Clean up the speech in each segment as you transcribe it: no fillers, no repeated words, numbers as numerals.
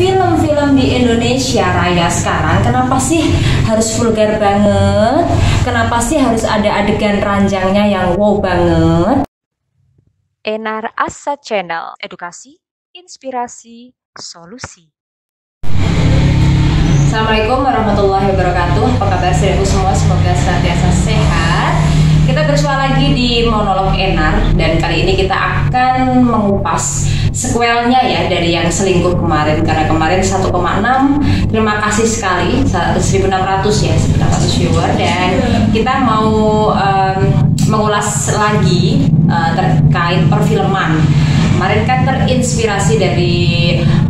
film-film di Indonesia Raya sekarang kenapa sih harus vulgar banget? Kenapa sih harus ada adegan ranjangnya yang wow banget? Enar Asa Channel, edukasi, inspirasi, solusi. Assalamualaikum warahmatullahi wabarakatuh. Apa kabar saudaraku semua? Semoga senantiasa sehat. Kita bersua lagi di monolog Enar, dan kali ini kita akan mengupas sequelnya ya dari yang selingkuh kemarin, karena kemarin 1,6. Terima kasih sekali 1.600 ya, 1.600 viewer, dan kita mau mengulas lagi terkait perfilman. Kemarin kan terinspirasi dari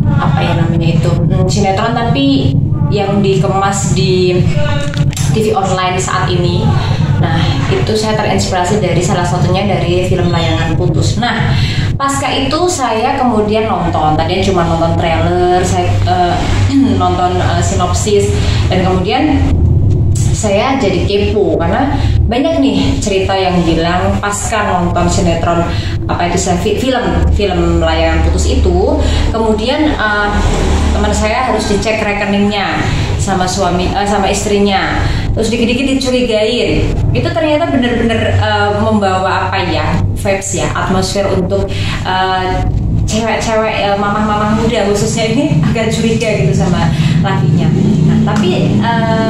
apa ya namanya itu, sinetron tapi yang dikemas di TV online saat ini. Nah, itu saya terinspirasi dari salah satunya dari film Layangan Putus. Nah, pasca itu saya kemudian nonton, tadinya cuma nonton trailer, saya nonton sinopsis, dan kemudian saya jadi kepo karena banyak nih cerita yang bilang pasca nonton sinetron apa itu film Layangan Putus itu, kemudian teman saya harus dicek rekeningnya sama sama istrinya, terus dikit-dikit dicurigain. Itu ternyata bener-bener membawa apa ya, vibes ya, atmosfer untuk cewek-cewek mamah-mamah muda khususnya ini agak curiga gitu sama lakinya. Nah, tapi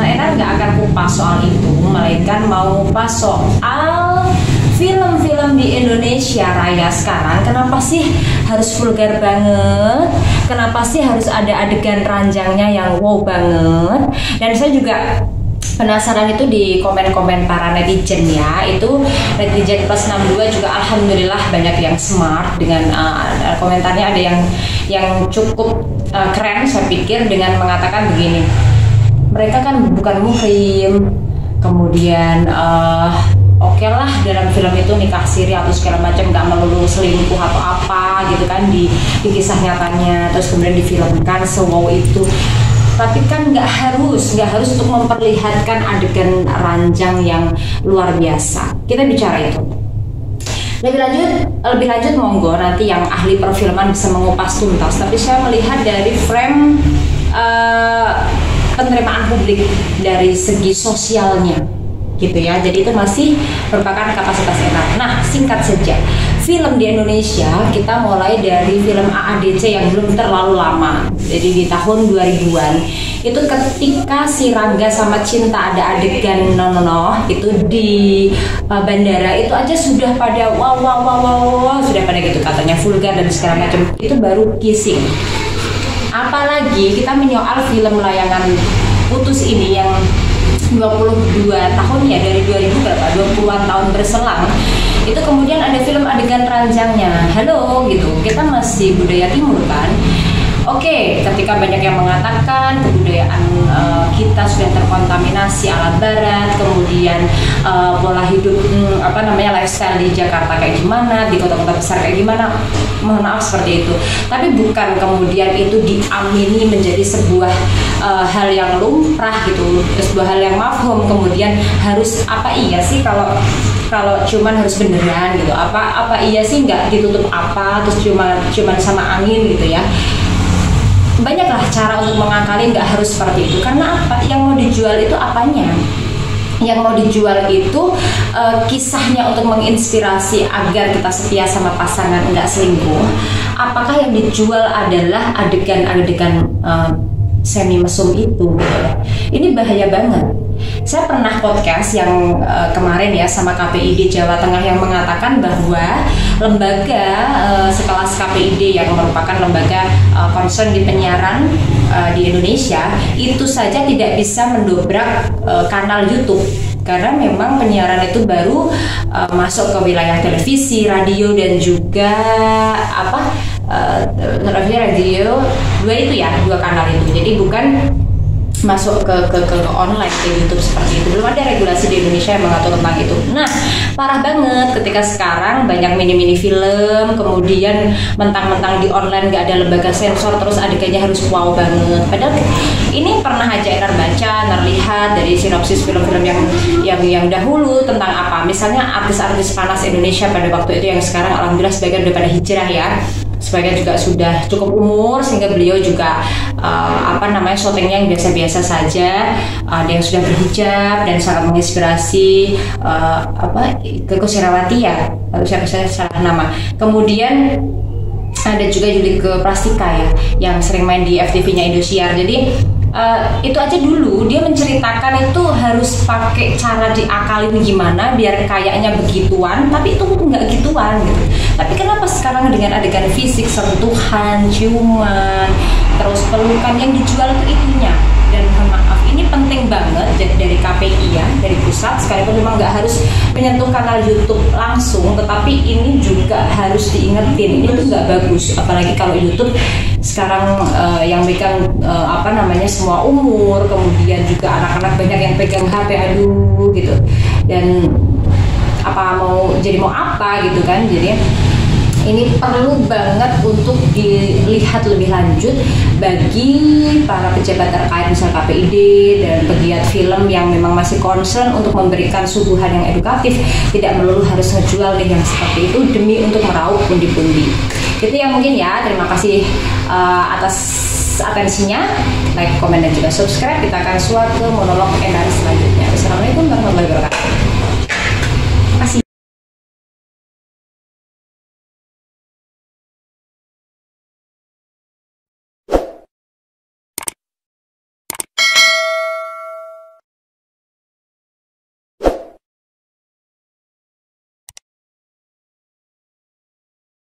Enar nggak akan kupas soal itu, melainkan mau kupas soal film-film di Indonesia Raya sekarang kenapa sih harus vulgar banget, kenapa sih harus ada adegan ranjangnya yang wow banget. Dan saya juga penasaran itu di komen-komen para netizen ya, itu netizen plus 62 juga alhamdulillah banyak yang smart dengan komentarnya, ada yang cukup keren saya pikir, dengan mengatakan begini, mereka kan bukan muhrim, kemudian oke lah dalam film itu nikah siri atau segala macam, nggak melulu selingkuh atau apa gitu kan di kisah nyatanya, terus kemudian difilmkan sewow itu. Tapi kan nggak harus untuk memperlihatkan adegan ranjang yang luar biasa. Kita bicara itu lebih lanjut monggo nanti yang ahli perfilman bisa mengupas tuntas. Tapi saya melihat dari frame penerimaan publik dari segi sosialnya gitu ya, jadi itu masih merupakan kapasitas Enar. Nah, singkat saja, film di Indonesia kita mulai dari film AADC yang belum terlalu lama, jadi di tahun 2000-an itu ketika si Rangga sama Cinta ada adegan itu di bandara, itu aja sudah pada wow, sudah pada gitu katanya vulgar dan segala macam, itu baru kissing. Apalagi kita menyoal film Layangan Putus ini yang 22 tahun ya, dari 2000 berapa, 20-an tahun berselang, itu kemudian ada film adegan ranjangnya. Halo gitu, kita masih budaya timur kan. Oke, ketika banyak yang mengatakan kebudayaan kita sudah terkontaminasi ala barat, kemudian pola hidup lifestyle di Jakarta kayak gimana, di kota-kota besar kayak gimana, mohon maaf seperti itu. Tapi bukan kemudian itu diamini menjadi sebuah hal yang lumrah gitu, sebuah hal yang mafhum, kemudian harus apa iya sih kalau cuman harus beneran gitu, apa iya sih nggak ditutup apa, terus cuman sama angin gitu ya. Banyaklah cara untuk mengakali, nggak harus seperti itu. Karena apa? Yang mau dijual itu apanya? Yang mau dijual itu kisahnya untuk menginspirasi agar kita setia sama pasangan, nggak selingkuh. Apakah yang dijual adalah adegan-adegan semi mesum itu? Ini bahaya banget. Saya pernah podcast yang kemarin ya sama KPID Jawa Tengah yang mengatakan bahwa lembaga sekelas KPID yang merupakan lembaga concern di penyiaran di Indonesia itu saja tidak bisa mendobrak kanal YouTube, karena memang penyiaran itu baru masuk ke wilayah televisi, radio, dan juga radio dua kanal itu. Jadi bukan masuk ke online, ke YouTube seperti itu. Belum ada regulasi di Indonesia yang mengatur tentang itu. Nah, parah banget ketika sekarang banyak mini-mini film, kemudian mentang-mentang di online nggak ada lembaga sensor, terus adegannya harus wow banget. Padahal ini pernah aja Enar baca, Enar lihat dari sinopsis film-film yang dahulu tentang apa. Misalnya artis-artis panas Indonesia pada waktu itu yang sekarang alhamdulillah sebagian udah pada hijrah ya. sebagian juga sudah cukup umur sehingga beliau juga syutingnya yang biasa-biasa saja. Ada yang sudah berhijab dan sangat menginspirasi, Keko Sirawati ya, kalau saya salah nama. Kemudian ada juga Julike Prastika ya, yang sering main di FTV-nya Indosiar. Jadi itu aja dulu dia menceritakan itu harus pakai cara diakalin gimana biar kayaknya begituan, tapi itu nggak gituan gitu. Tapi kenapa sekarang dengan adegan fisik, sentuhan, ciuman, terus pelukan yang dijual itu itunya? Dan maaf, ini penting banget dari KPI ya, dari pusat, sekalipun memang nggak harus menyentuh kanal YouTube langsung, tetapi ini juga harus diingetin, ini tuh nggak bagus, apalagi kalau YouTube sekarang yang pegang semua umur, kemudian juga anak-anak banyak yang pegang HP, aduh gitu, dan mau apa gitu kan. Jadi ini perlu banget untuk dilihat lebih lanjut bagi para pejabat terkait, misal KPID dan pegiat film yang memang masih concern untuk memberikan suguhan yang edukatif, tidak melulu harus ngejual deh yang seperti itu demi untuk meraup pundi-pundi. Itu yang mungkin ya. Terima kasih atas atensinya, like, komen, dan juga subscribe. Kita akan suar ke monolog Enar selanjutnya.